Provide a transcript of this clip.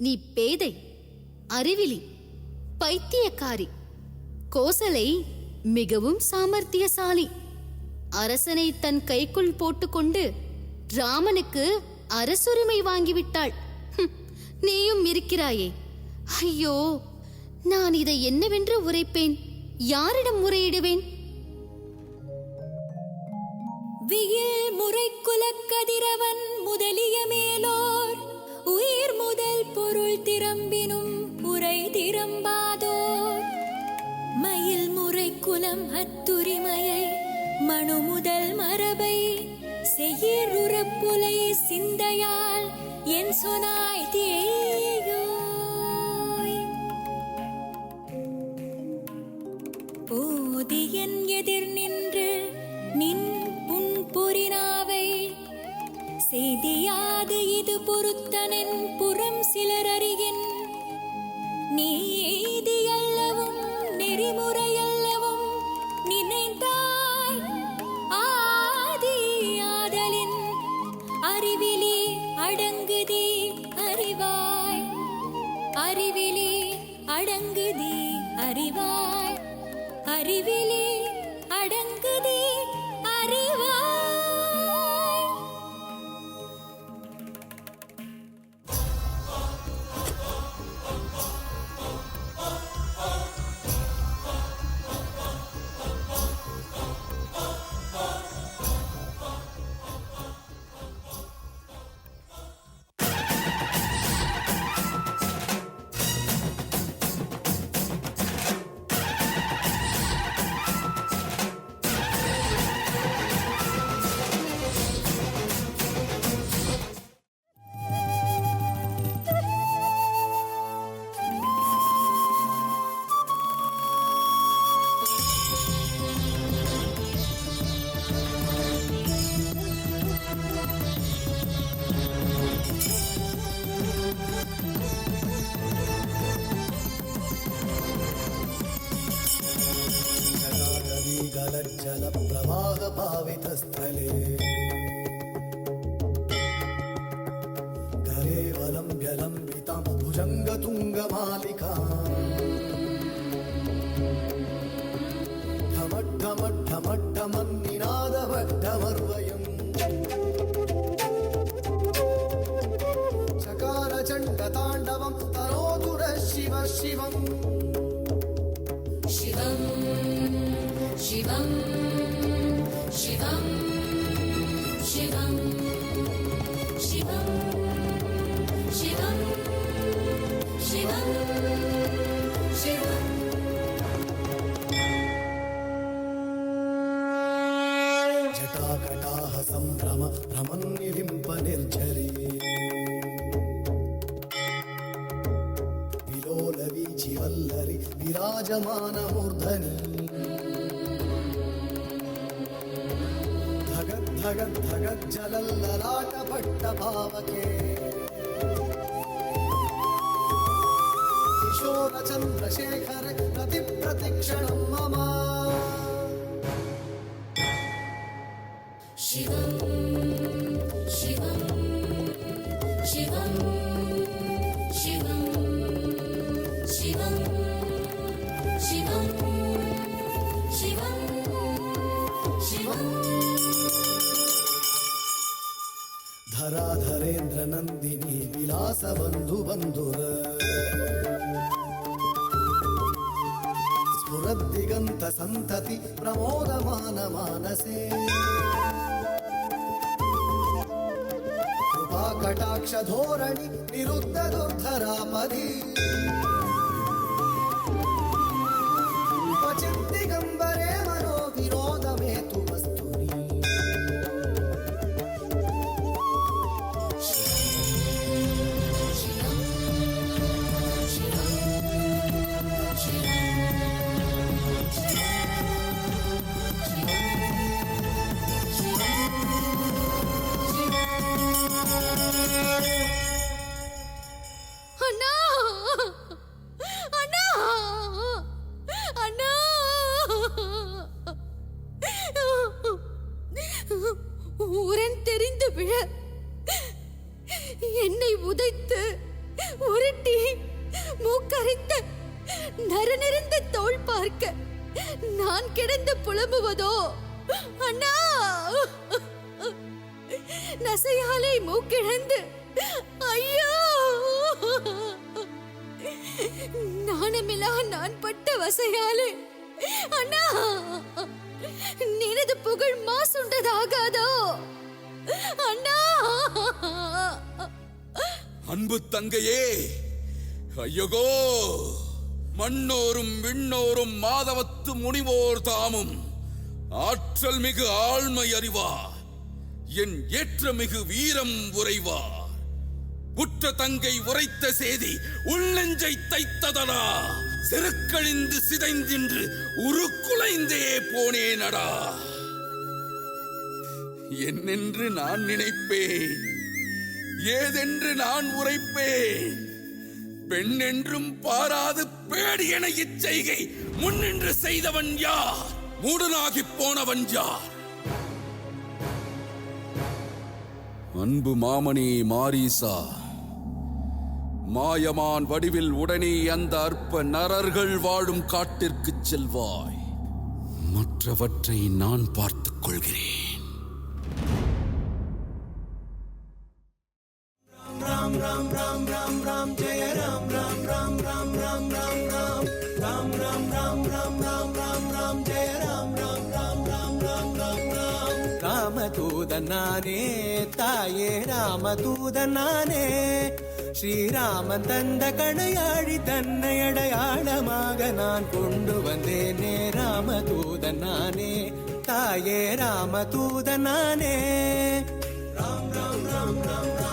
நீ பேதை, அறிவிலி, பைத்தியக்காரி. கோசலை மிகவும் சாமர்த்தியசாலி. அரசனை தன் கைக்குள் போட்டுக்கொண்டு ராமனுக்கு அரசுரிமை வாங்கிவிட்டாள். நீயும் இருக்கிறாயே. ஐயோ, நான் இதை என்னவென்று உரைப்பேன்? யாரிடம் முறையிடுவேன்? வியில் முறைக்குலக்கதிரவன் முதலிய மேலோர் உயிர் முதல் பொருள் திரம்பினும் உரை திரம்பாதோர் மயில் முறைக்குலம் அத்துரிமையை மனு முதல் மரபை செய்யுறப்புலை சிந்தையால் என் சொனாய் தேயோய் போதியன் எதிர் நின்று நின் புரினாவை செய்தியாது இது பொருத்தனின் புறம் சிலர் அறியின் நீதியல்லவும் நெறிமுறையல்லவும் நினைந்தாய் ஆதி ஆதலின் அறிவிலி அடங்குதி அறிவாய் அறிவிலி அடங்குதி அறிவாய் அறிவிலி அடங்குதி அறிவாய். जल प्रवाह पावित स्थले गरे वलम्ब्य लम्बितं भुजंग तुंग मालिका ढमढमढमढमन्निनाद वड्ढमर्वयम् चकार चण्ड ताण्डवं तनोतु नः शिव शिवम् शिवम् शिवम् शिवम् शिवम् शिवम् शिवम् शिवम् शिवम् जटाकटाह सम्भ्रम भ्रमन्निलिम्प निर्झरी विलोलवीचि वल्लरि विराजमान मूर्धनि धगद् धगद् जलल्ललाट पट्टपावके किशोर चन्द्रशेखर रति प्रतिक्षणं मम शिवम् शिवम् शिवम् शिवम् शिवम् शिवम् शिवम् शिवम् धराधरेन्द्र नन्दिनी विलास बन्धु बन्धुर स्फुरद्दिगन्त सन्तति प्रमोदमान मानसे कृपा कटाक्ष धोरणि निरुद्ध दुर्धरापदि क्वचित् दिगम्बरे मनो विनोदमेतु वस्तुनि கரைத்த நரநிறந்த தோள் பார்க்க நான் கிடந்து புலம்புவதோ? அண்ணா, நசையாலை மூக்கிழந்து ஐயோ, நாணமிலா நான் பட்ட வசையாலே அண்ணா, நினது புகழ் மாசுண்டதாகாதோ அண்ணா? அன்பு தங்கையே, ஐயகோ, மண்ணோரும் விண்ணோரும் மாதவத்து முனிவோர் தாமும் ஆற்றல் மிகு ஆழ்மை அறிவார், என் ஏற்றமிகு வீரம் உரைவார். உற்ற தங்கை உரைத்த செய்தி உள்ளெஞ்சை தைத்ததடா, செருக்கழிந்து சிதைந்தின்று உருக்குலைந்தே போனேனடா. என்னென்று நான் நினைப்பேன், ஏதென்று நான் உரைப்பேன்? பெண் என்றும் பாராது பேடியென இச்செய்கை முன்னின்று செய்தவன் யார்? மூடனாகி போனவன் யார்? அன்பு மாமணி மாரீசா, மாயமான் வடிவில் உடனே அந்த அற்ப நரர்கள் வாழும் காட்டிற்கு செல்வாய். மற்றவற்றை நான் பார்த்துக் கொள்கிறேன். ராம் ராம் ராம் ராம் ராம் ஜெய ராம் ராம் ராம் ராம் ராம் ராம் ராம் ராம் ராம் ராம் ராம் ராம் ராம் ராம் ஜெய ராம் ராம் ராம் ராம் ராம் ராம் ராம். ராமதூதன் நானே, தாயே ராமதூதன் நானே, ஸ்ரீராமன் தந்த கணையாழி தன்னை அடையாளமாக நான் கொண்டு வந்தேனே. ராமதூதன் நானே, தாயே ராமதூதன் நானே. ராம் ராம் ராம் ராம்.